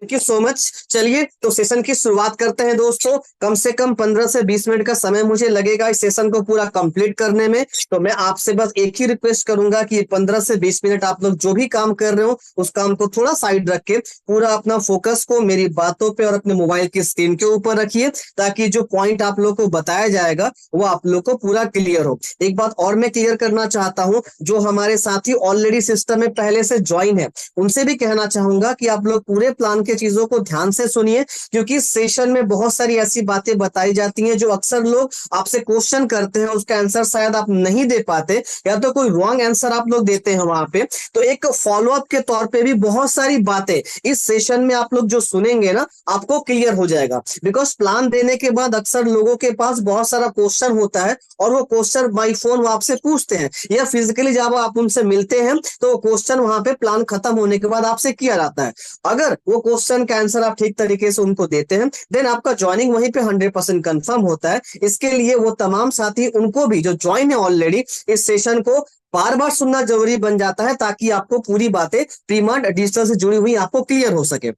Thank you so much. चलिए तो session की शुरुआत करते हैं दोस्तों। कम से कम 15 से 20 मिनट का समय मुझे लगेगा इस सेशन को पूरा कंप्लीट करने में। तो मैं आपसे बस एक ही रिक्वेस्ट करूंगा कि 15 से 20 मिनट आप लोग जो भी काम कर रहे हो उस काम को थोड़ा साइड रख के पूरा अपना फोकस को मेरी बातों पे और अपने मोबाइल की स्क्रीन के ऊपर रखिए, ताकि जो पॉइंट आप लोग को बताया जाएगा वो आप लोग को पूरा क्लियर हो। एक बात और मैं क्लियर करना चाहता हूँ, जो हमारे साथी ऑलरेडी सिस्टम में पहले से ज्वाइन है उनसे भी कहना चाहूंगा कि आप लोग पूरे प्लान के चीजों को ध्यान से सुनिए, क्योंकि सेशन में बहुत सारी ऐसी बातें बताई जाती हैं जो अक्सर लोग आपसे क्वेश्चन करते हैं, उसका आंसर शायद आप नहीं दे पाते या तो कोई रॉन्ग आंसर आप लोग देते हैं वहां पे। तो एक फॉलोअप के तौर पे भी बहुत सारी बातें इस सेशन में आप लोग जो सुनेंगे ना आपको क्लियर हो जाएगा। बिकॉज प्लान देने के बाद अक्सर लोगों के पास बहुत सारा क्वेश्चन होता है और वो क्वेश्चन बाई फोन वो आपसे पूछते हैं या फिजिकली जब आप उनसे मिलते हैं तो वो क्वेश्चन वहां पे प्लान खत्म होने के बाद आपसे किया जाता है। अगर वो क्वेश्चन का आंसर आप ठीक तरीके से उनको देते हैं देन आपका ज्वाइनिंग वहीं पे 100% कंफर्म होता है। इसके लिए वो तमाम साथी उनको भी जो ज्वाइन है ऑलरेडी इस सेशन को बार बार सुनना जरूरी बन जाता है, ताकि आपको पूरी बातें प्रीमार्ट डिजिटल से जुड़ी हुई आपको क्लियर हो सके।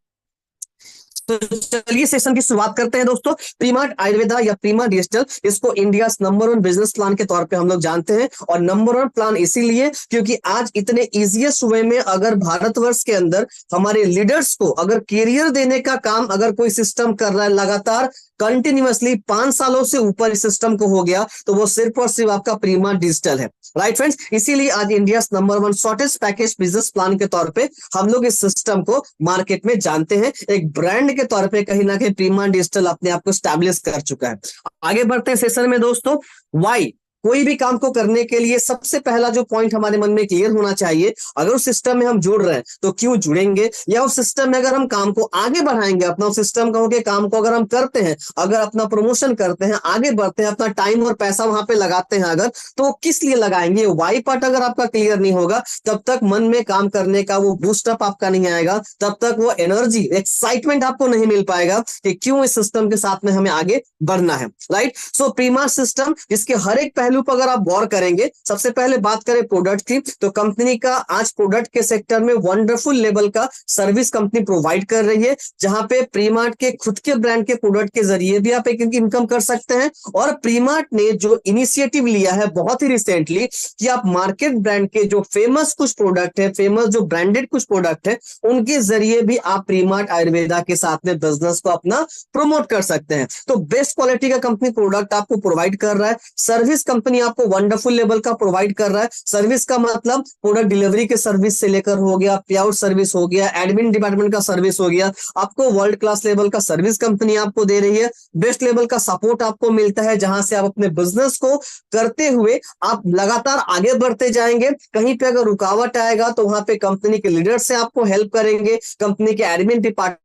तो चलिए सेशन की शुरुआत करते हैं दोस्तों। प्रीमार्ट आयुर्वेदा या प्रीमार्ट डिजिटल, इसको इंडिया नंबर 1 बिजनेस प्लान के तौर पे हम लोग जानते हैं। और नंबर 1 प्लान इसीलिए क्योंकि आज इतने इजीएस्ट वे में अगर भारतवर्ष के अंदर हमारे लीडर्स को अगर कैरियर देने का काम अगर कोई सिस्टम कर रहा है लगातार कंटिन्यूअसली 5 सालों से ऊपर इस सिस्टम को हो गया तो वो सिर्फ और सिर्फ आपका प्रीमार्ट डिजिटल है। राइट फ्रेंड्स, इसीलिए आज India number 1 shortest package business plan के तौर पे हम लोग इस सिस्टम को मार्केट में जानते हैं। एक ब्रांड के तौर पे कहीं ना कहीं प्रीमार्ट डिजिटल अपने आप को स्टैब्लिश कर चुका है। आगे बढ़ते हैं सेशन में दोस्तों। वाई कोई भी काम को करने के लिए सबसे पहला जो पॉइंट हमारे मन में क्लियर होना चाहिए, अगर उस सिस्टम में हम जुड़ रहे हैं तो क्यों जुड़ेंगे, या उस सिस्टम में अगर हम काम को आगे बढ़ाएंगे अपना उस सिस्टम के काम को अगर हम करते हैं, अगर अपना प्रमोशन करते हैं, आगे बढ़ते हैं, अपना टाइम और पैसा वहां पे लगाते हैं अगर, तो किस लिए लगाएंगे। वाई पार्ट अगर आपका क्लियर नहीं होगा तब तक मन में काम करने का वो बूस्टअप आपका नहीं आएगा, तब तक वो एनर्जी एक्साइटमेंट आपको नहीं मिल पाएगा कि क्यों इस सिस्टम के साथ में हमें आगे बढ़ना है। राइट, सो प्रीमार्ट सिस्टम जिसके हर एक पहलू पर अगर आप गौर करेंगे, सबसे पहले बात करें प्रोडक्ट की, तो कंपनी का आज प्रोडक्ट के सेक्टर में वंडरफुल लेवल का सर्विस कंपनी प्रोवाइड कर रही है, जहां पे प्रीमार्ट के खुद के ब्रांड के प्रोडक्ट के जरिए भी आप एक इनकम कर सकते हैं। और प्रीमार्ट ने जो इनिशिएटिव लिया है बहुत ही रिसेंटली कि आप मार्केट ब्रांड के जो फेमस कुछ प्रोडक्ट है, फेमस जो ब्रांडेड कुछ प्रोडक्ट है, उनके जरिए भी आप प्रीमार्ट आयुर्वेदा के साथ में बिजनेस को अपना प्रमोट कर सकते हैं। तो बेस्ट क्वालिटी का कंपनी प्रोडक्ट आपको प्रोवाइड कर रहा है, सर्विस कंपनी आपको वंडरफुल लेवल का प्रोवाइड कर रहा है। सर्विस का मतलब प्रोडक्ट डिलीवरी के सर्विस से लेकर हो गया, पे आउट सर्विस हो गया, एडमिन डिपार्टमेंट का सर्विस हो गया, आपको वर्ल्ड क्लास लेवल का सर्विस कंपनी आपको दे रही है। बेस्ट लेवल का सपोर्ट आपको मिलता है, जहां से आप अपने बिजनेस को करते हुए आप लगातार आगे बढ़ते जाएंगे। कहीं पे अगर रुकावट आएगा तो वहां पे कंपनी के लीडर से आपको हेल्प करेंगे, कंपनी के एडमिन डिपार्टमेंट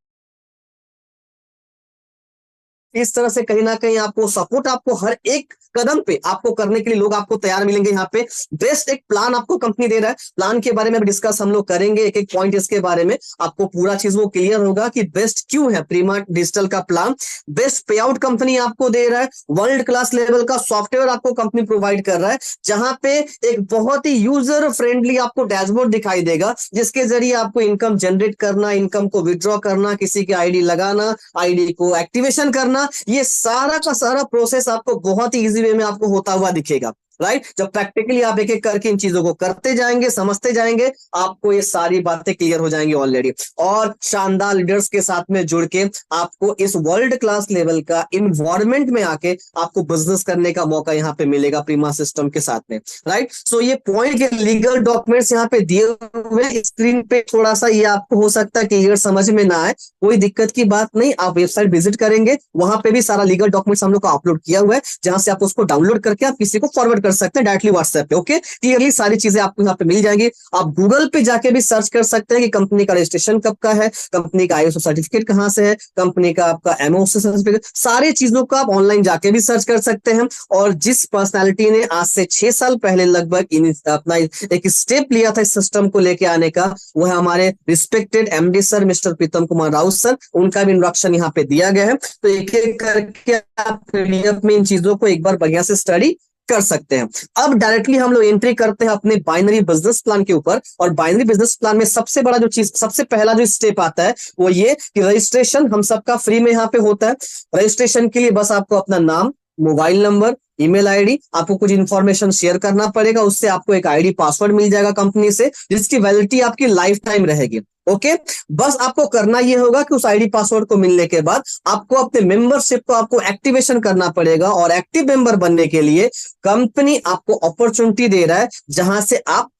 इस तरह से कहीं ना कहीं आपको सपोर्ट आपको हर एक कदम पे आपको करने के लिए लोग आपको तैयार मिलेंगे। यहाँ पे बेस्ट एक प्लान आपको कंपनी दे रहा है। प्लान के बारे में डिस्कस हम लोग करेंगे, एक एक पॉइंट इसके बारे में आपको पूरा चीज वो क्लियर होगा कि बेस्ट क्यों है प्रीमार्ट डिजिटल का प्लान। बेस्ट पे आउट कंपनी आपको दे रहा है, वर्ल्ड क्लास लेवल का सॉफ्टवेयर आपको कंपनी प्रोवाइड कर रहा है, जहां पे एक बहुत ही यूजर फ्रेंडली आपको डैशबोर्ड दिखाई देगा, जिसके जरिए आपको इनकम जनरेट करना, इनकम को विड्रॉ करना, किसी की आईडी लगाना, आईडी को एक्टिवेशन करना, ये सारा का सारा प्रोसेस आपको बहुत ही इजी वे में आपको होता हुआ दिखेगा। राइट, जब प्रैक्टिकली आप एक एक करके इन चीजों को करते जाएंगे, समझते जाएंगे, आपको ये सारी बातें क्लियर हो जाएंगी ऑलरेडी। और शानदार लीडर्स के साथ में जुड़ के आपको इस वर्ल्ड क्लास लेवल का इन्वायरमेंट में आके आपको बिजनेस करने का मौका यहाँ पे मिलेगा प्रीमा सिस्टम के साथ में। राइट, सो ये पॉइंट के लीगल डॉक्यूमेंट्स यहाँ पे दिए हुए स्क्रीन पे, थोड़ा सा ये आपको हो सकता है क्लियर समझ में ना आए, कोई दिक्कत की बात नहीं, आप वेबसाइट विजिट करेंगे, वहां पे भी सारा लीगल डॉक्यूमेंट्स हम लोग को अपलोड किया हुआ है, जहां से आप उसको डाउनलोड करके आप किसी को फॉरवर्ड कर सकते हैं डायरेक्टली व्हाट्सएप पे। ओके, क्लियरली सारी चीजें आपको यहाँ पे मिल जाएंगी। आप गूगल पे जाके भी सर्च कर सकते हैं कि कंपनी का रजिस्ट्रेशन कब का है, कंपनी का आईएसओ सर्टिफिकेट कहां से है, कंपनी का आपका एमओसी सर्टिफिकेट, सारी चीजों को आप ऑनलाइन जाके भी सर्च कर सकते हैं। और जिस पर्सनैलिटी ने आज से 6 साल पहले लगभग अपना एक स्टेप लिया था इस सिस्टम को लेके आने का, वो है हमारे respected MD sir mister Pritam Kumar Raut sir. उनका भी इंट्रोडक्शन यहाँ पे दिया गया है, तो एक एक करके आप पीडीएफ में इन चीजों को एक बार बढ़िया से स्टडी कर सकते हैं। अब डायरेक्टली हम लोग एंट्री करते हैं अपने बाइनरी बिजनेस प्लान के ऊपर, और बाइनरी बिजनेस प्लान में सबसे बड़ा जो चीज, सबसे पहला जो स्टेप आता है वो ये कि रजिस्ट्रेशन हम सबका फ्री में यहाँ पे होता है। रजिस्ट्रेशन के लिए बस आपको अपना नाम, मोबाइल नंबर, ईमेल आईडी, आपको कुछ इंफॉर्मेशन शेयर करना पड़ेगा, उससे आपको एक आईडी पासवर्ड मिल जाएगा कंपनी से, जिसकी वैलिडिटी आपकी लाइफ टाइम रहेगी। ओके, बस आपको करना यह होगा कि उस आईडी पासवर्ड को मिलने के बाद आपको अपने मेंबरशिप को आपको एक्टिवेशन करना पड़ेगा, और एक्टिव मेंबर बनने के लिए कंपनी आपको अपॉर्चुनिटी दे रहा है, जहां से आप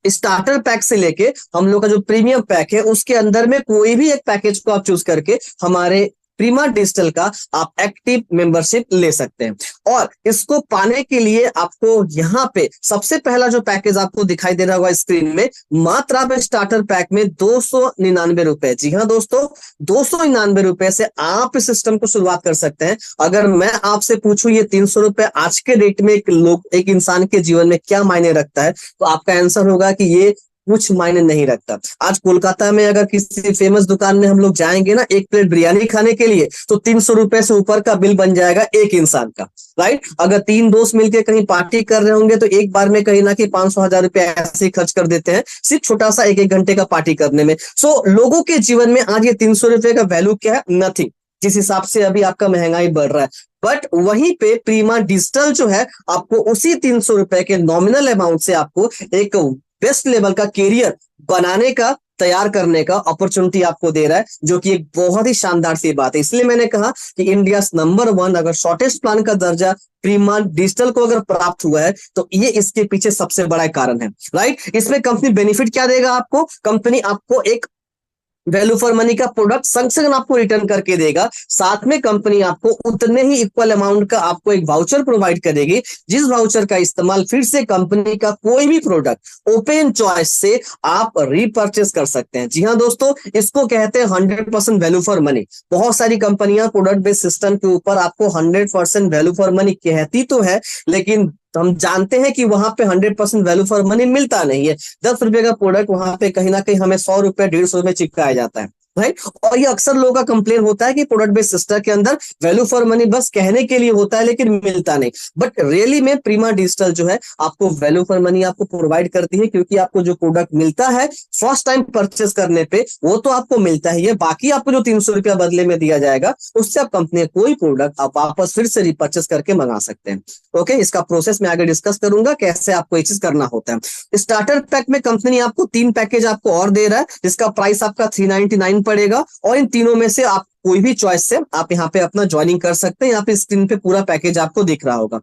स्टार्टर पैक से लेके हम लोग का जो प्रीमियम पैक है उसके अंदर में कोई भी एक पैकेज को आप चूज करके हमारे प्रीमा डिजिटल का आप एक्टिव मेंबरशिप ले सकते हैं। और इसको पाने के लिए आपको यहाँ पे सबसे पहला जो पैकेज आपको दिखाई दे रहा होगा स्क्रीन में, मात्र आप स्टार्टर पैक में 299 रुपए, जी हाँ दोस्तों, 299 रुपए से आप इस सिस्टम को शुरुआत कर सकते हैं। अगर मैं आपसे पूछूं ये 300 रुपए आज के डेट में एक इंसान के जीवन में क्या मायने रखता है, तो आपका आंसर होगा कि ये कुछ मायने नहीं रखता। आज कोलकाता में अगर किसी फेमस दुकान में हम लोग जाएंगे ना एक प्लेट बिरयानी खाने के लिए, तो 300 रुपए से ऊपर का बिल बन जाएगा एक इंसान का, राइट। अगर 3 दोस्त मिलकर कहीं पार्टी कर रहे होंगे तो एक बार में कहीं ना कहीं 500-1000 रुपए ऐसे ही खर्च कर देते हैं सिर्फ छोटा सा एक घंटे का पार्टी करने में। सो लोगों के जीवन में आज ये 300 रुपए का वैल्यू क्या है? नथिंग, जिस हिसाब से अभी आपका महंगाई बढ़ रहा है। बट वहीं पे प्रीमा डिजिटल जो है आपको उसी 300 रुपए के नॉमिनल अमाउंट से आपको एक बेस्ट लेवल का कैरियर बनाने का, तैयार करने का अपॉर्चुनिटी आपको दे रहा है, जो कि एक बहुत ही शानदार सी बात है। इसलिए मैंने कहा कि इंडिया नंबर 1 अगर शॉर्टेस्ट प्लान का दर्जा प्रीमा डिजिटल को अगर प्राप्त हुआ है तो ये इसके पीछे सबसे बड़ा कारण है, राइट। इसमें कंपनी बेनिफिट क्या देगा आपको? कंपनी आपको एक वैल्यू फॉर मनी का प्रोडक्ट संग संग आपको रिटर्न करके देगा, साथ में कंपनी आपको उतने ही इक्वल अमाउंट का आपको एक वाउचर प्रोवाइड करेगी, जिस वाउचर का इस्तेमाल फिर से कंपनी का कोई भी प्रोडक्ट ओपन चॉइस से आप रीपर्चेस कर सकते हैं। जी हाँ दोस्तों, इसको कहते हैं 100% वैल्यू फॉर मनी। बहुत सारी कंपनियां प्रोडक्ट बेस्ड सिस्टम के ऊपर आपको 100% वैल्यू फॉर मनी कहती तो है, लेकिन हम जानते हैं कि वहां पे 100% वैल्यू फॉर मनी मिलता नहीं है। 10 रुपए का प्रोडक्ट वहां पे कहीं ना कहीं हमें 100 रुपए 150 रुपए चिपकाया जाता है, राइट। और ये अक्सर लोगों का कंप्लेन होता है कि प्रोडक्ट बेस्ड सिस्टम के अंदर वैल्यू फॉर मनी बस कहने के लिए होता है लेकिन मिलता नहीं। बट रियली में प्रीमा डिजिटल जो है आपको वैल्यू फॉर मनी आपको प्रोवाइड करती है, क्योंकि आपको जो प्रोडक्ट मिलता है फर्स्ट टाइम परचेस करने पे वो तो आपको मिलता ही है, बाकी आपको जो 300 रुपया बदले में दिया जाएगा उससे आप कंपनी कोई प्रोडक्ट आप वापस फिर से रिपर्चेस करके मंगा सकते हैं। ओके, इसका प्रोसेस मैं आगे डिस्कस करूंगा कैसे आपको ये चीज करना होता है। स्टार्टर पैक में कंपनी आपको 3 पैकेज आपको और दे रहा है, जिसका प्राइस आपका 399 पड़ेगा, और इन तीनों में से आप कोई भी चॉइस से आप यहाँ पे अपना ज्वाइनिंग कर सकते हैं। यहाँ पे स्क्रीन पे पूरा पैकेज आपको दिख रहा होगा।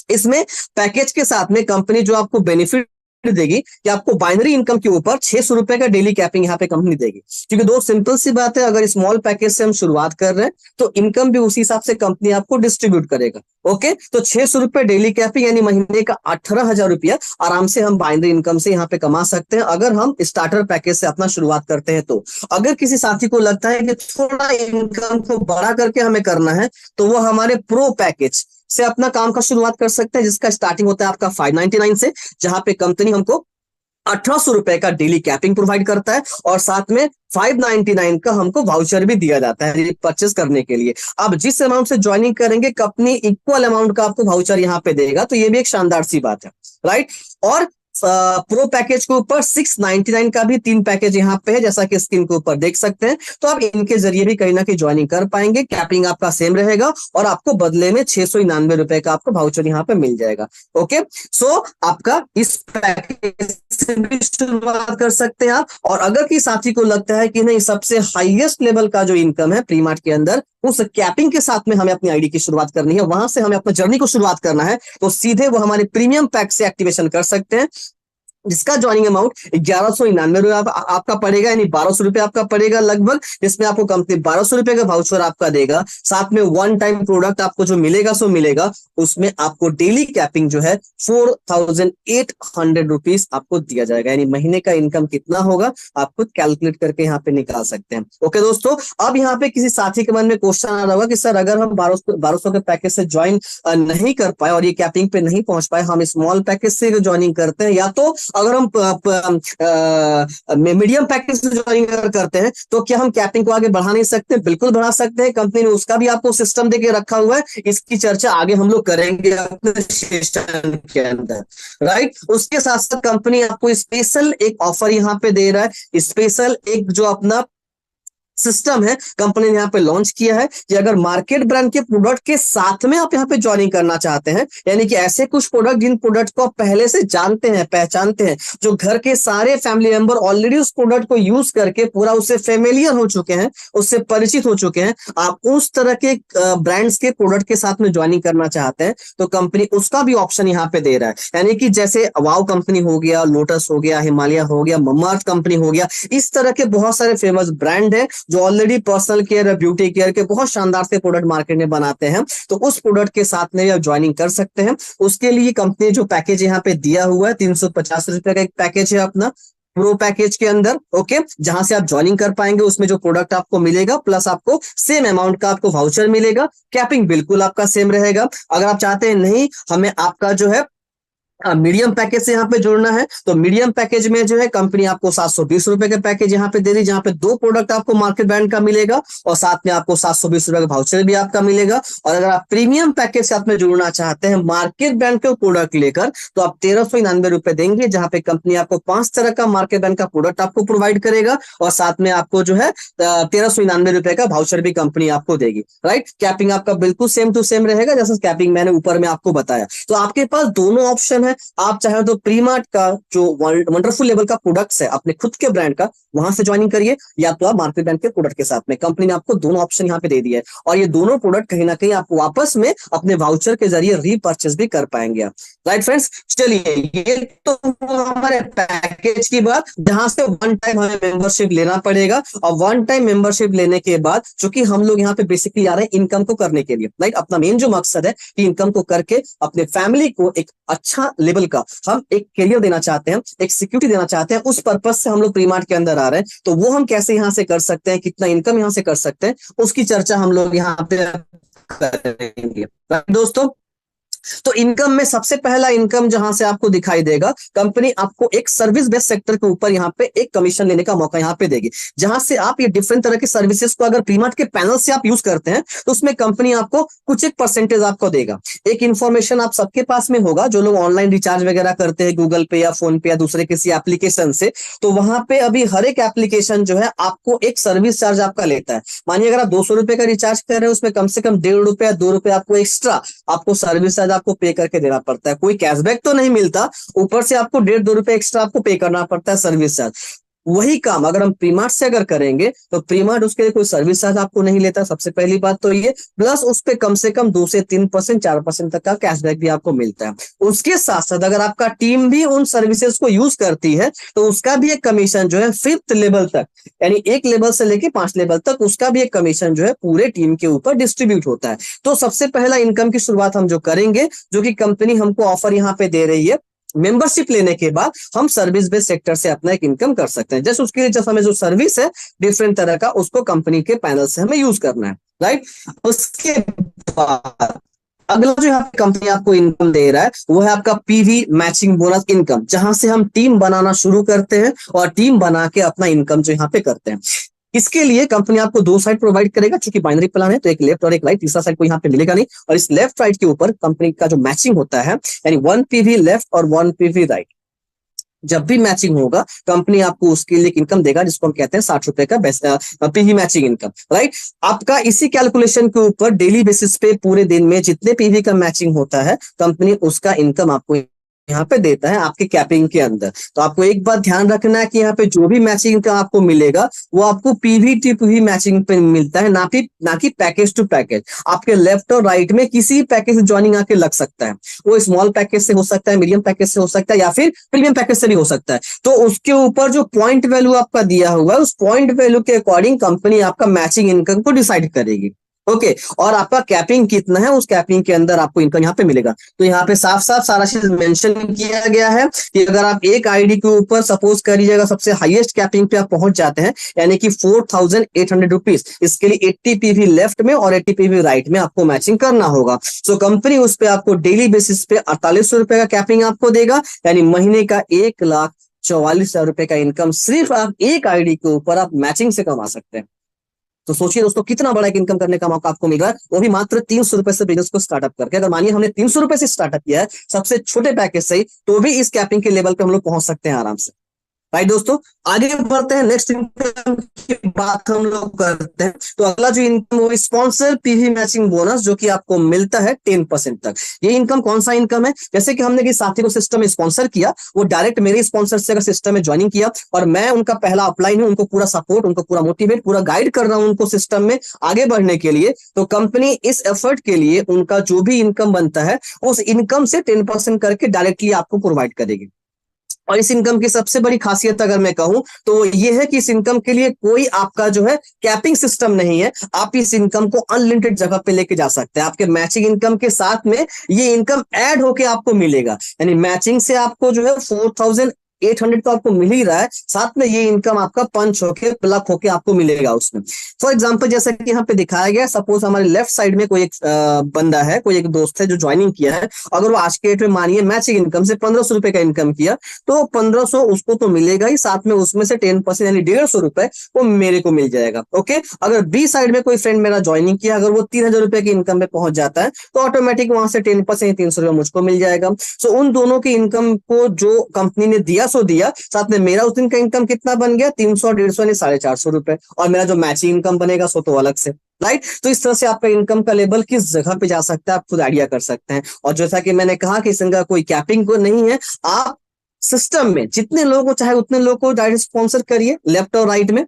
इसमें पैकेज के साथ में कंपनी जो आपको बेनिफिट देगी कि आपको बाइनरी इनकम के ऊपर 600 रुपए का डेली कैपिंग यहाँ पे कंपनी देगी। क्योंकि दो सिंपल सी बात है, अगर स्मॉल पैकेज से हम शुरुआत कर रहे हैं तो इनकम भी उसी हिसाब से कंपनी आपको डिस्ट्रीब्यूट करेगा। ओके, तो 600 रुपए डेली कैपिंग यानी महीने का 18,000 रुपया आराम से हम बाइनरी इनकम से यहाँ पे कमा सकते हैं, अगर हम स्टार्टर पैकेज से अपना शुरुआत करते हैं। तो अगर किसी साथी को लगता है कि थोड़ा इनकम को बड़ा करके हमें करना है, तो वो हमारे प्रो पैकेज से अपना काम का शुरुआत कर सकते हैं, जिसका स्टार्टिंग होता है आपका 599 से, जहां पे कंपनी हमको 1800 रुपए का डेली कैपिंग प्रोवाइड करता है, और साथ में 599 का हमको वाउचर भी दिया जाता है परचेस करने के लिए। अब जिस अमाउंट से ज्वाइनिंग करेंगे कंपनी इक्वल अमाउंट का आपको वाउचर यहाँ पे देगा, तो ये भी एक शानदार सी बात है, राइट। और प्रो पैकेज के ऊपर 699 का भी 3 पैकेज यहाँ पे है, जैसा कि स्क्रीन के ऊपर देख सकते हैं। तो आप इनके जरिए भी कहीं ना कहीं ज्वाइनिंग कर पाएंगे, कैपिंग आपका सेम रहेगा, और आपको बदले में 699 रुपए का आपको वाउचर यहाँ पे मिल जाएगा। ओके, सो आपका इस पैकेज से भी शुरुआत कर सकते हैं आप। और अगर किसी साथी को लगता है कि नहीं, सबसे हाईएस्ट लेवल का जो इनकम है प्रीमार्ट के अंदर, उस कैपिंग के साथ में हमें अपनी आईडी की शुरुआत करनी है, वहां से हमें अपनी जर्नी को शुरुआत करना है, तो सीधे वो हमारे प्रीमियम पैक से एक्टिवेशन कर सकते हैं, जिसका ज्वाइनिंग अमाउंट 1199 रुपए आपका पड़ेगा, यानी 1200 रुपए आपका पड़ेगा लगभग, जिसमें आपको कंपनी 1200 रुपए का वाउचर आपका देगा, साथ में वन टाइम प्रोडक्ट आपको जो मिलेगा सो मिलेगा, उसमें आपको डेली कैपिंग जो है 4800 रुपीज आपको दिया जाएगा, यानी महीने का इनकम कितना होगा आप खुद कैलकुलेट करके यहाँ पे निकाल सकते हैं। ओके दोस्तों, अब यहाँ पे किसी साथी के मन में क्वेश्चन आ रहा होगा कि सर अगर हम 1200 के पैकेज से ज्वाइन नहीं कर पाए और ये कैपिंग पे नहीं पहुंच पाए, हम स्मॉल पैकेज से ज्वाइनिंग करते हैं, या तो अगर हम मीडियम पैकेज से ज्वाइन करते हैं तो क्या हम कैपिंग को आगे बढ़ा नहीं सकते? बिल्कुल बढ़ा सकते हैं। कंपनी ने उसका भी आपको सिस्टम देके रखा हुआ है, इसकी चर्चा आगे हम लोग करेंगे अपने सेशन के अंदर, राइट। उसके साथ साथ कंपनी आपको स्पेशल एक ऑफर यहाँ पे दे रहा है, स्पेशल एक जो अपना सिस्टम है कंपनी ने यहाँ पे लॉन्च किया है कि अगर मार्केट ब्रांड के प्रोडक्ट के साथ में आप यहाँ पे ज्वाइनिंग करना चाहते हैं, यानी कि ऐसे कुछ प्रोडक्ट जिन प्रोडक्ट को आप पहले से जानते हैं, पहचानते हैं, जो घर के सारे फैमिली मेंबर ऑलरेडी उस प्रोडक्ट को यूज करके पूरा उससे फेमिलियर हो चुके हैं, उससे परिचित हो चुके हैं, आप उस तरह के ब्रांड्स के प्रोडक्ट के साथ में ज्वाइनिंग करना चाहते हैं तो कंपनी उसका भी ऑप्शन यहाँ पे दे रहा है। यानी कि जैसे वाव कंपनी हो गया, लोटस हो गया, हिमालय हो गया, ममाअर्थ कंपनी हो गया, इस तरह के बहुत सारे फेमस ब्रांड है जो ऑलरेडी पर्सनल केयर और ब्यूटी केयर के बहुत शानदार से प्रोडक्ट मार्केट में बनाते हैं, तो उस प्रोडक्ट के साथ में आप ज्वाइनिंग कर सकते हैं। उसके लिए कंपनी जो पैकेज यहाँ पे दिया हुआ है, 350 रुपए का एक पैकेज है अपना प्रो पैकेज के अंदर, ओके, जहां से आप ज्वाइनिंग कर पाएंगे। उसमें जो प्रोडक्ट आपको मिलेगा प्लस आपको सेम अमाउंट का आपको वाउचर मिलेगा, कैपिंग बिल्कुल आपका सेम रहेगा। अगर आप चाहते हैं नहीं हमें आपका जो है मीडियम पैकेज से यहाँ पे जुड़ना है, तो मीडियम पैकेज में जो है कंपनी आपको 720 रुपए का पैकेज यहाँ पे दे दी, जहाँ पे 2 प्रोडक्ट आपको मार्केट ब्रांड का मिलेगा और साथ में आपको 720 रुपए का वाउचर भी आपका मिलेगा। और अगर आप प्रीमियम पैकेज साथ में जुड़ना चाहते हैं मार्केट ब्रांड के प्रोडक्ट लेकर, तो आप 1399 रुपए देंगे, जहां पे कंपनी आपको 5 तरह का मार्केट ब्रांड का प्रोडक्ट आपको प्रोवाइड करेगा और साथ में आपको जो है 1399 रुपए का वाउचर भी कंपनी आपको देगी, राइट। कैपिंग आपका बिल्कुल सेम टू सेम रहेगा जैसे कैपिंग मैंने ऊपर में आपको बताया। तो आपके पास दोनों ऑप्शन है, आप चाहे तो प्रीमार्ट का जो वंडरफुल लेवल का प्रोडक्ट्स है अपने खुद के ब्रांड का, वहां से ज्वाइनिंग करिए, या तो आप मार्केट ब्रांड के प्रोडक्ट के साथ में। कंपनी ने आपको दोनों ऑप्शन यहाँ पे दे दिया है और ये दोनों प्रोडक्ट कहीं ना कहीं आप वापस में अपने वाउचर के जरिए रीपर्चेस भी कर पाएंगे, राइट फ्रेंड्स। चलिए ये तो हमारे पैकेज की बात, जहां से वन टाइम हमें मेंबरशिप लेना पड़ेगा और वन टाइम मेंबरशिप लेने के बाद चूंकि हम लोग यहाँ पे बेसिकली आ रहे हैं इनकम को करने के लिए, राइट। अपना मेन जो मकसद है कि इनकम को करके अपने फैमिली को एक अच्छा लेवल का हम एक करियर देना चाहते हैं, एक सिक्योरिटी देना चाहते हैं, उस पर्पस से हम लोग प्रीमार्ट के अंदर आ रहे हैं। तो वो हम कैसे यहां से कर सकते हैं, कितना इनकम यहां से कर सकते हैं, उसकी चर्चा हम लोग यहाँ पे करेंगे, दोस्तों। तो इनकम में सबसे पहला इनकम जहां से आपको दिखाई देगा, कंपनी आपको एक सर्विस बेस्ड सेक्टर के ऊपर यहाँ पे एक कमीशन लेने का मौका यहाँ पे देगी, जहां से आप ये डिफरेंट तरह के सर्विसेज को अगर प्रीमार्ट के पैनल से आप यूज करते हैं तो उसमें कंपनी आपको कुछ एक परसेंटेज आपको देगा। एक इंफॉर्मेशन आप सबके पास में होगा, जो लोग ऑनलाइन रिचार्ज वगैरह करते हैं गूगल पे या फोन पे या दूसरे किसी एप्लीकेशन से, तो वहां पे अभी हर एक एप्लीकेशन जो है आपको एक सर्विस चार्ज आपका लेता है। मानिए अगर आप 200 रुपए का रिचार्ज कर रहे हैं, उसमें कम से कम 1.5 रुपए या 2 रुपए आपको एक्स्ट्रा आपको सर्विस चार्ज आपको पे करके देना पड़ता है। कोई कैशबैक तो नहीं मिलता, ऊपर से आपको 1.5-2 रुपए एक्स्ट्रा आपको पे करना पड़ता है सर्विस चार्ज। वही काम अगर हम प्रीमार्ट से अगर करेंगे तो प्रीमार्ट उसके लिए कोई सर्विस चार्ज आपको नहीं लेता, सबसे पहली बात तो ये, प्लस उस पे कम से कम 2 से 3%, 4% तक का कैशबैक भी आपको मिलता है। उसके साथ साथ अगर आपका टीम भी उन सर्विसेज को यूज करती है तो उसका भी एक कमीशन जो है 5th लेवल तक, यानी 1 लेवल से लेके 5 लेवल तक, उसका भी एक कमीशन जो है पूरे टीम के ऊपर डिस्ट्रीब्यूट होता है। तो सबसे पहला इनकम की शुरुआत हम जो करेंगे, जो कि कंपनी हमको ऑफर यहाँ पे दे रही है, मेंबरशिप लेने के बाद हम सर्विस बेस्ड सेक्टर से अपना एक इनकम कर सकते हैं। जस्ट उसके लिए जैसे हमें जो सर्विस है डिफरेंट तरह का, उसको कंपनी के पैनल से हमें यूज करना है, राइट। उसके बाद अगला जो यहाँ पे कंपनी आपको इनकम दे रहा है वो है आपका पीवी मैचिंग बोनस इनकम, जहां से हम टीम बनाना शुरू करते हैं और टीम बना के अपना इनकम जो यहाँ पे करते हैं। इसके लिए कंपनी आपको 2 साइड प्रोवाइड करेगा, क्योंकि बाइनरी प्लान है तो एक लेफ्ट और एक राइट, तीसरा साइड को यहाँ पे मिलेगा नहीं। और इस लेफ्ट राइट के ऊपर कंपनी का जो मैचिंग होता है, यानी 1 पीवी लेफ्ट और 1 पीवी राइट, जब भी मैचिंग होगा कंपनी आपको उसके लिए इनकम देगा, जिसको हम कहते हैं 60 रुपए का पीवी मैचिंग इनकम, राइट। आपका इसी कैलकुलेशन के ऊपर डेली बेसिस पे पूरे दिन में जितने पीवी का मैचिंग होता है कंपनी उसका इनकम आपको यहाँ पे देता है आपके कैपिंग के अंदर। तो आपको एक बात ध्यान रखना है कि यहाँ पे जो भी मैचिंग का आपको मिलेगा वो आपको पीवी टू पीवी मैचिंग पे मिलता है, ना कि पैकेज टू पैकेज। आपके लेफ्ट और राइट में किसी पैकेज से ज्वाइनिंग आके लग सकता है, वो स्मॉल पैकेज से हो सकता है, मीडियम पैकेज से हो सकता है, या फिर प्रीमियम पैकेज से भी हो सकता है। तो उसके ऊपर जो पॉइंट वैल्यू आपका दिया हुआ है, उस पॉइंट वैल्यू के अकॉर्डिंग कंपनी आपका मैचिंग इनकम को डिसाइड करेगी, ओके। और आपका कैपिंग कितना है, उस कैपिंग के अंदर आपको इनकम यहाँ पे मिलेगा। तो यहाँ पे साफ साफ सारा चीज मेंशन किया गया है कि अगर आप एक आईडी के ऊपर सपोज करिएगा सबसे हाईएस्ट कैपिंग पे आप पहुंच जाते हैं, यानी कि 4,800 रुपीज, इसके लिए 80 पीवी लेफ्ट में और 80 पीवी राइट में आपको मैचिंग करना होगा। सो कंपनी उस पर आपको डेली बेसिस पे 4800 रुपए का कैपिंग आपको देगा, यानी महीने का 1,44,000 रुपए का इनकम सिर्फ आप एक आईडी के ऊपर आप मैचिंग से कमा सकते हैं। तो सोचिए दोस्तों कितना बड़ा एक इनकम करने का मौका आपको मिल रहा है, वो भी मात्र 300 रुपए से बिजनेस को स्टार्टअप करके। अगर मानिए हमने 300 रुपए से स्टार्टअप किया है सबसे छोटे पैकेज से ही, तो भी इस कैपिंग के लेवल पे हम लोग पहुंच सकते हैं आराम से। राइट दोस्तों, आगे बढ़ते हैं। नेक्स्ट इनकम की बात हम लोग करते हैं। तो अगला जो इनकम वो स्पॉन्सर पीवी मैचिंग बोनस, जो कि आपको मिलता है 10% तक। ये इनकम कौन सा इनकम है, जैसे कि हमने कि साथी को सिस्टम में स्पॉन्सर किया, वो डायरेक्ट मेरे स्पॉन्सर से अगर सिस्टम में ज्वाइनिंग किया और मैं उनका पहला अपलाइन हूं, उनको पूरा सपोर्ट, उनको पूरा मोटिवेट, पूरा गाइड कर रहा हूं उनको सिस्टम में आगे बढ़ने के लिए, तो कंपनी इस एफर्ट के लिए उनका जो भी इनकम बनता है उस इनकम से 10% करके डायरेक्टली आपको प्रोवाइड करेगी। और इस इनकम की सबसे बड़ी खासियत अगर मैं कहूं तो ये है कि इस इनकम के लिए कोई आपका जो है कैपिंग सिस्टम नहीं है। आप इस इनकम को अनलिमिटेड जगह पे लेके जा सकते हैं। आपके मैचिंग इनकम के साथ में ये इनकम ऐड होके आपको मिलेगा, यानी मैचिंग से आपको जो है 4,800 तो आपको मिल ही रहा है, साथ में ये इनकम आपका पंच होके प्लक होके आपको मिलेगा उसमें। फॉर एग्जांपल जैसा कि यहाँ पे दिखाया गया, सपोज हमारे लेफ्ट साइड में कोई एक बंदा है, कोई एक दोस्त है जो ज्वाइनिंग किया है, अगर वो आज के डेट में मानिए मैचिंग इनकम से 1,500 रुपए का इनकम किया, तो 1,500 उसको तो मिलेगा ही, साथ में उसमें से 10% यानी 150 रुपए वो मेरे को मिल जाएगा। ओके, अगर बी साइड में कोई फ्रेंड मेरा ज्वाइनिंग किया, अगर वो 3,000 रुपए की इनकम पे पहुंच जाता है, तो ऑटोमेटिक वहां से 10% 300 रुपए मुझको मिल जाएगा। सो उन दोनों की इनकम को जो कंपनी ने दिया सो दिया, साथ में मेरा उस दिन का इनकम कितना बन गया, 300 150 यानी 450 रुपए, और मेरा जो मैचिंग इनकम बनेगा सो तो अलग से। राइट, तो इस तरह से आपका इनकम का लेवल किस जगह पे जा सकता है आप खुद आइडिया कर सकते हैं। और जैसा कि मैंने कहा कि इसका कोई कैपिंग को नहीं है, आप सिस्टम में जितने लोग को चाहे उतने लोग को डायरेक्ट स्पॉन्सर करिए, लेफ्ट और राइट में,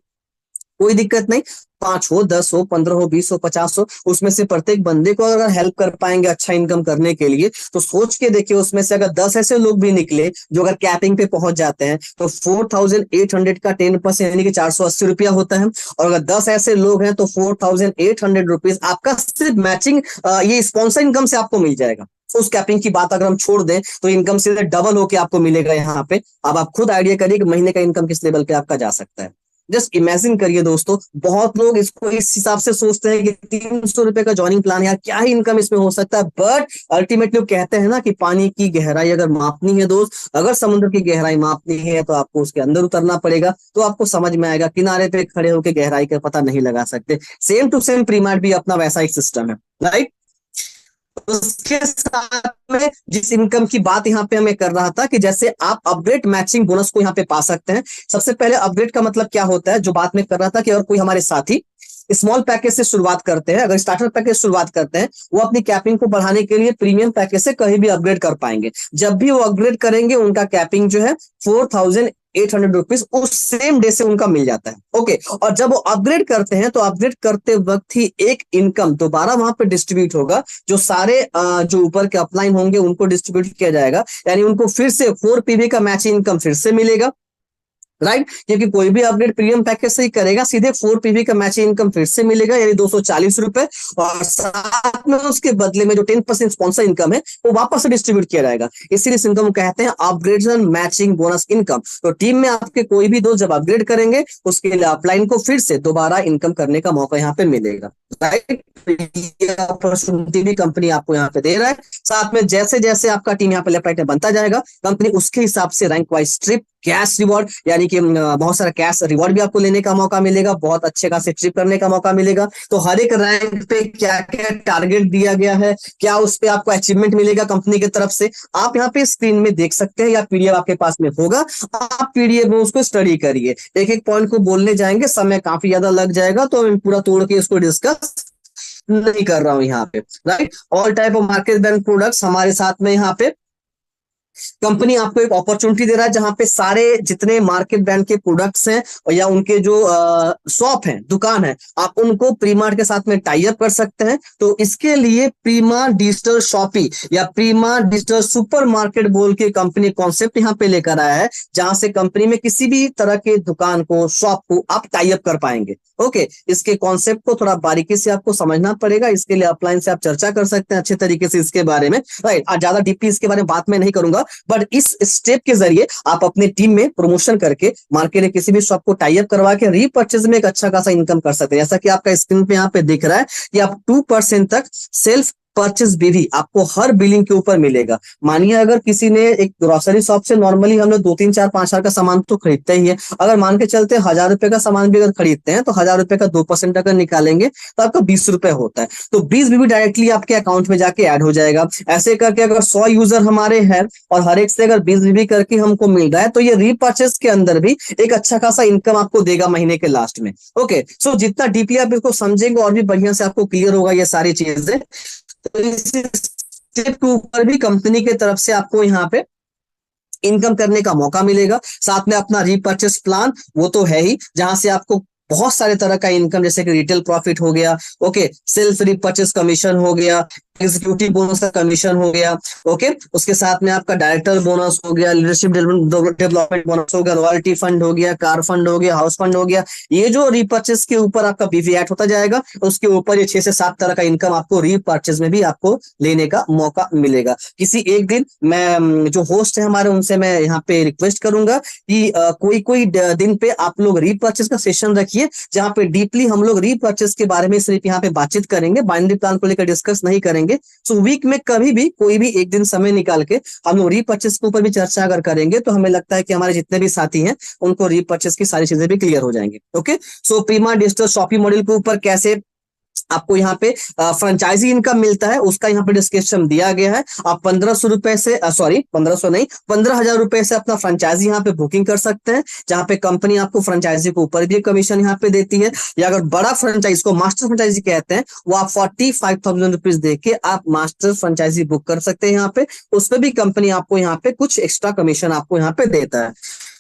कोई दिक्कत नहीं। 5 हो, 10 हो, 15 हो, 20 हो, 50 हो, उसमें से प्रत्येक बंदे को अगर हेल्प कर पाएंगे अच्छा इनकम करने के लिए, तो सोच के देखिए उसमें से अगर 10 ऐसे लोग भी निकले जो अगर कैपिंग पे पहुंच जाते हैं, तो 4,800 का 10% यानी कि 480 रुपया होता है। और अगर 10 ऐसे लोग हैं तो 4,800 रुपीज आपका सिर्फ मैचिंग ये स्पॉन्सर इनकम से आपको मिल जाएगा। उस कैपिंग की बात अगर हम छोड़ दें तो इनकम सीधे डबल होके आपको मिलेगा यहाँ पे। अब आप खुद आइडिया करिए कि महीने का इनकम किस लेवल पे आपका जा सकता है। जस्ट इमेजिन करिए दोस्तों, बहुत लोग इसको इस हिसाब से सोचते हैं कि 300 रुपए का जॉइनिंग प्लान है यार, क्या ही इनकम इसमें हो सकता है। बट अल्टीमेटली कहते हैं ना कि पानी की गहराई अगर मापनी है दोस्त, अगर समुद्र की गहराई मापनी है तो आपको उसके अंदर उतरना पड़ेगा, तो आपको समझ में आएगा। किनारे पे खड़े होकर गहराई का पता नहीं लगा सकते। सेम टू सेम प्रीमार्ट भी अपना वैसा एक सिस्टम है। राइट, उसके साथ में जिस इनकम की बात यहाँ पे मैं कर रहा था कि जैसे आप अपग्रेड मैचिंग बोनस को यहाँ पे पा सकते हैं। सबसे पहले अपग्रेड का मतलब क्या होता है, जो बात मैं कर रहा था कि अगर कोई हमारे साथी स्मॉल पैकेज से शुरुआत करते हैं, अगर स्टार्टर पैकेज शुरुआत करते हैं, वो अपनी कैपिंग को बढ़ाने के लिए प्रीमियम पैकेज से कहीं भी अपग्रेड कर पाएंगे। जब भी वो अपग्रेड करेंगे उनका कैपिंग जो है 4,800 रुपीज उस सेम डे से उनका मिल जाता है। ओके, और जब वो अपग्रेड करते हैं तो अपग्रेड करते वक्त ही एक इनकम दोबारा वहां पे डिस्ट्रीब्यूट होगा, जो सारे जो ऊपर के अपलाइन होंगे उनको डिस्ट्रीब्यूट किया जाएगा, यानी उनको फिर से 4 पीवी का मैच इनकम फिर से मिलेगा। राइट, क्योंकि कोई भी अपग्रेड प्रीमियम पैकेज से ही करेगा, सीधे 4 पीवी का मैचिंग इनकम फिर से मिलेगा, यानी 240 रुपए, और साथ में उसके बदले में जो 10% स्पॉन्सर इनकम है वो वापस से डिस्ट्रीब्यूट किया जाएगा। इसीलिए इस इनकम को कहते हैं अपग्रेडेशन मैचिंग बोनस इनकम। तो टीम में आपके कोई भी दोस्त जब अपग्रेड करेंगे उसके लिए अपलाइन को फिर से दोबारा इनकम करने का मौका यहाँ पे मिलेगा। राइट, अपॉर्चुनिटी भी कंपनी आपको यहाँ पे दे रहा है। साथ में जैसे जैसे आपका टीम यहाँ पे लेफ्ट राइट में बनता जाएगा, कंपनी उसके हिसाब से rank wise trip, cash reward, यानी कि बहुत सारा कैश रिवॉर्ड भी आपको लेने का मौका मिलेगा, बहुत अच्छे खासे ट्रिप करने का मौका मिलेगा। तो हर एक रैंक पे क्या क्या टारगेट दिया गया है, क्या उस पे आपको अचीवमेंट मिलेगा कंपनी की तरफ से, आप यहाँ पे स्क्रीन में देख सकते हैं, या पीडीएफ आपके पास में होगा, आप पीडीएफ में उसको स्टडी करिए। एक एक पॉइंट को बोलने जाएंगे समय काफी ज्यादा लग जाएगा, तो मैं पूरा तोड़ के इसको डिस्कस नहीं कर रहा हूं यहाँ पे। Right, all type of market bank products हमारे साथ में यहाँ पे कंपनी आपको एक अपॉर्चुनिटी दे रहा है, जहां पे सारे जितने मार्केट ब्रांड के प्रोडक्ट्स हैं या उनके जो शॉप हैं, दुकान है, आप उनको प्रीमार्ट के साथ में टाई अप कर सकते हैं। तो इसके लिए प्रीमा डिजिटल शॉपी या प्रीमा डिजिटल सुपर मार्केट बोल के कंपनी कॉन्सेप्ट यहाँ पे लेकर आया है, जहां से कंपनी में किसी भी तरह के दुकान को, शॉप को आप टाई अप कर पाएंगे। ओके, इसके कॉन्सेप्ट को थोड़ा बारीकी से आपको समझना पड़ेगा, इसके लिए अपलाइन से आप चर्चा कर सकते हैं अच्छे तरीके से इसके बारे में, राइट। आज ज्यादा डीपली इसके बारे में बात मैं नहीं करूंगा, बट इस स्टेप के जरिए आप अपने टीम में प्रमोशन करके मार्केट में किसी भी शॉप को टाई अप करवा के रीपर्चेज में एक अच्छा खासा इनकम कर सकते हैं। जैसा कि आपका स्क्रीन पे यहाँ पे दिख रहा है कि आप 2% तक सेल्फ परचेस बीवी आपको हर बिलिंग के ऊपर मिलेगा। मानिए अगर किसी ने एक ग्रोसरी शॉप से नॉर्मली हम लोग 2, 3, 4, 5 हजार का सामान तो खरीदते ही है, अगर मान के चलते 1000 रुपए का सामान भी अगर खरीदते हैं तो 1000 रुपए का 2% अगर निकालेंगे तो आपका 20 रुपए होता है, तो 20 बीवी डायरेक्टली आपके अकाउंट में जाके ऐड हो जाएगा। ऐसे करके अगर 100 यूजर हमारे हैं और हर एक से अगर 20 बीवी करके हमको मिल रहा है तो ये रीपर्चेस के अंदर भी एक अच्छा खासा इनकम आपको देगा महीने के लास्ट में। ओके, सो जितना डीपली आप इसको समझेंगे और भी बढ़िया से आपको क्लियर होगा ये सारी चीजें। तो इस स्टेप के ऊपर भी कंपनी के तरफ से आपको यहाँ पे इनकम करने का मौका मिलेगा। साथ में अपना रीपर्चेस प्लान वो तो है ही, जहां से आपको बहुत सारे तरह का इनकम, जैसे कि रिटेल प्रॉफिट हो गया, ओके, सेल्फ रीपर्चेस कमीशन हो गया, एग्जीक्यूटिव बोनस का कमीशन हो गया, ओके, उसके साथ में आपका डायरेक्टर बोनस हो गया, लीडरशिप डेवलपमेंट बोनस हो गया, रॉयल्टी फंड हो गया, कार फंड हो गया, हाउस फंड हो गया। ये जो रीपर्चेस के ऊपर आपका बीवी ऐड होता जाएगा, उसके ऊपर ये 6 से 7 तरह का इनकम आपको रीपर्चेस में भी आपको लेने का मौका मिलेगा। किसी एक दिन मैं जो होस्ट है हमारे उनसे मैं यहाँ पे रिक्वेस्ट करूंगा कि कोई कोई दिन पे आप लोग रीपर्चेस का सेशन रखिए, जहाँ पे डीपली हम लोग रीपर्चेस के बारे में सिर्फ यहाँ पे बातचीत करेंगे, बाइनरी प्लान को लेकर डिस्कस नहीं करेंगे। सो वीक में कभी भी कोई भी एक दिन समय निकाल के हम लोग रीपर्चेस के ऊपर भी चर्चा अगर करेंगे तो हमें लगता है कि हमारे जितने भी साथी हैं उनको रीपर्चेस की सारी चीजें भी क्लियर हो जाएंगी। ओके, सो प्रीमा डिजिटल शॉपिंग मॉडल के ऊपर कैसे आपको यहाँ पे फ्रेंचाइजी इनकम मिलता है उसका यहाँ पे डिस्क्रिप्शन दिया गया है। आप 1500 रुपए से 1500 नहीं 15,000 रुपए से अपना फ्रेंचाइजी यहाँ पे बुकिंग कर सकते हैं, जहाँ पे कंपनी आपको फ्रेंचाइजी के ऊपर भी कमीशन यहाँ पे देती है। या अगर बड़ा फ्रेंचाइजी को मास्टर फ्रेंचाइजी कहते हैं, वो आप 45,000 रुपीज दे के आप मास्टर फ्रेंचाइजी बुक कर सकते हैं यहाँ पे, उस पर भी कंपनी आपको यहाँ पे कुछ एक्स्ट्रा कमीशन आपको यहाँ पे देता है।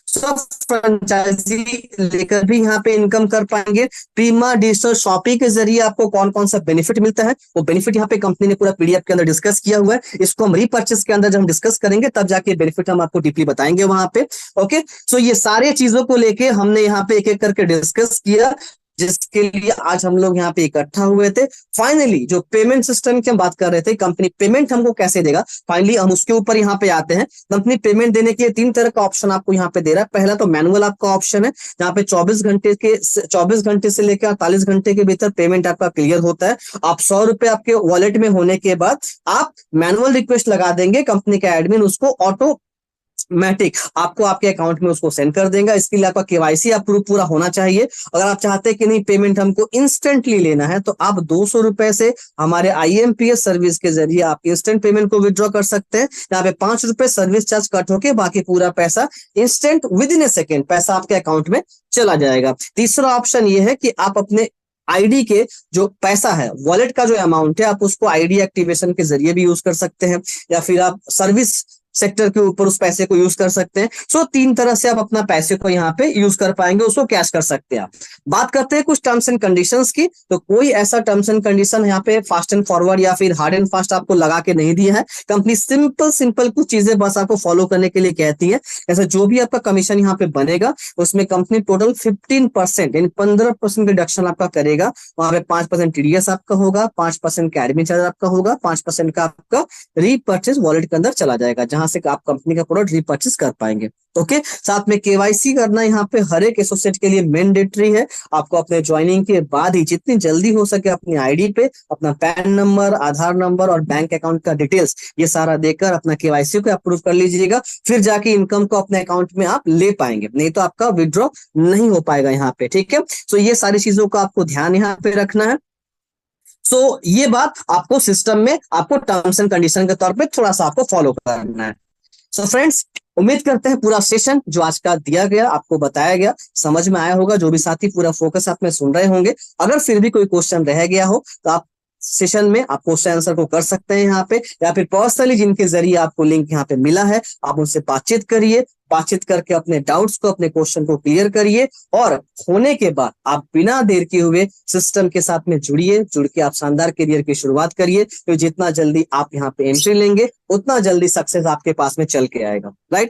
सब फ्रेंचाइजी लेकर भी यहाँ पे इनकम कर पाएंगे। प्रीमा डिजिटल शॉपिंग के जरिए आपको कौन कौन सा बेनिफिट मिलता है, वो बेनिफिट यहाँ पे कंपनी ने पूरा पीडीएफ के अंदर डिस्कस किया हुआ है। इसको हम रीपर्चेस के अंदर जब हम डिस्कस करेंगे तब जाके बेनिफिट हम आपको डीपली बताएंगे वहां पे। ओके, सो ये सारे चीजों को लेके हमने यहाँ पे एक एक करके डिस्कस किया, जिसके लिए आज हम लोग यहाँ पे इकट्ठा हुए थे। फाइनली जो पेमेंट सिस्टम की हम बात कर रहे थे, कंपनी पेमेंट हमको कैसे देगा, फाइनली हम उसके ऊपर यहाँ पे आते हैं। कंपनी पेमेंट देने के लिए 3 तरह का ऑप्शन आपको यहाँ पे दे रहा है। पहला तो मैनुअल आपका ऑप्शन है, जहाँ पे 24 घंटे से लेकर 48 घंटे के भीतर पेमेंट आपका क्लियर होता है। आप 100 रुपए आपके वॉलेट में होने के बाद आप मैनुअल रिक्वेस्ट लगा देंगे, कंपनी का एडमिन उसको ऑटो मैटिक आपको आपके अकाउंट में उसको सेंड कर देगा। इसके लिए आपका केवाईसी अप्रूव पूरा होना चाहिए। अगर आप चाहते हैं कि नहीं पेमेंट हमको इंस्टेंटली लेना है, तो आप 200 रुपए से हमारे आईएमपीएस सर्विस के जरिए आप इंस्टेंट पेमेंट को विड्रॉ कर सकते हैं। यहाँ पे 5 रुपए सर्विस चार्ज कट होके बाकी पूरा पैसा instant with in A second पैसा आपके अकाउंट में चला जाएगा। तीसरा ऑप्शन ये है कि आप अपने आईडी के जो पैसा है, वॉलेट का जो अमाउंट है, आप उसको आईडी एक्टिवेशन के जरिए भी यूज कर सकते हैं, या फिर आप सर्विस सेक्टर के ऊपर उस पैसे को यूज कर सकते हैं। सो 3 तरह से आप अपना पैसे को यहाँ पे यूज कर पाएंगे, उसको कैश कर सकते हैं आप। बात करते हैं कुछ टर्म्स एंड कंडीशंस की, तो कोई ऐसा टर्म्स एंड कंडीशन यहाँ पे फास्ट एंड फॉरवर्ड या फिर हार्ड एंड फास्ट आपको लगा के नहीं दिया है। कंपनी सिंपल कुछ चीजें बस आपको फॉलो करने के लिए कहती है। ऐसे जो भी आपका कमीशन यहाँ पे बनेगा उसमें कंपनी टोटल 15% यानी 15% रिडक्शन आपका करेगा। वहां पे 5% टीडीएस आपका होगा, 5% का एडमिन चार्ज आपका होगा, 5% का आपका रीपर्चेज वॉलेट के अंदर चला जाएगा, जहां से आप कंपनी का प्रोडक्ट रीपर्चेस कर पाएंगे। ओके, साथ में केवाईसी करना यहाँ पे हर एक एसोसिएट के लिए मैंडेटरी है। आपको अपने ज्वाइनिंग के बाद ही जितनी जल्दी हो सके अपनी आईडी पे अपना पैन नंबर, आधार नंबर और बैंक अकाउंट का डिटेल्स ये सारा देकर अपना केवाईसी को अप्रूव कर लीजिएगा, फिर जाके इनकम को अपने अकाउंट में आप ले पाएंगे, नहीं तो आपका विड्रॉ नहीं हो पाएगा यहाँ पे। ठीक है, सो ये सारी चीजों का आपको ध्यान यहाँ पे रखना है। सो ये बात आपको सिस्टम में आपको टर्म्स एंड कंडीशन के तौर पे थोड़ा सा आपको फॉलो करना है। सो फ्रेंड्स, उम्मीद करते हैं पूरा सेशन जो आज का दिया गया आपको बताया गया समझ में आया होगा। जो भी साथी पूरा फोकस आप में सुन रहे होंगे, अगर फिर भी कोई क्वेश्चन रह गया हो तो आप सेशन में आप क्वेश्चन आंसर को कर सकते हैं यहाँ पे, या फिर पर्सनली जिनके जरिए आपको लिंक यहाँ पे मिला है आप उनसे बातचीत करिए। बातचीत करके अपने डाउट्स को, अपने क्वेश्चन को क्लियर करिए, और होने के बाद आप बिना देर किए हुए सिस्टम के साथ में जुड़िए। जुड़ के आप शानदार करियर की शुरुआत करिए, तो जितना जल्दी आप यहाँ पे एंट्री लेंगे उतना जल्दी सक्सेस आपके पास में चल के आएगा। राइट,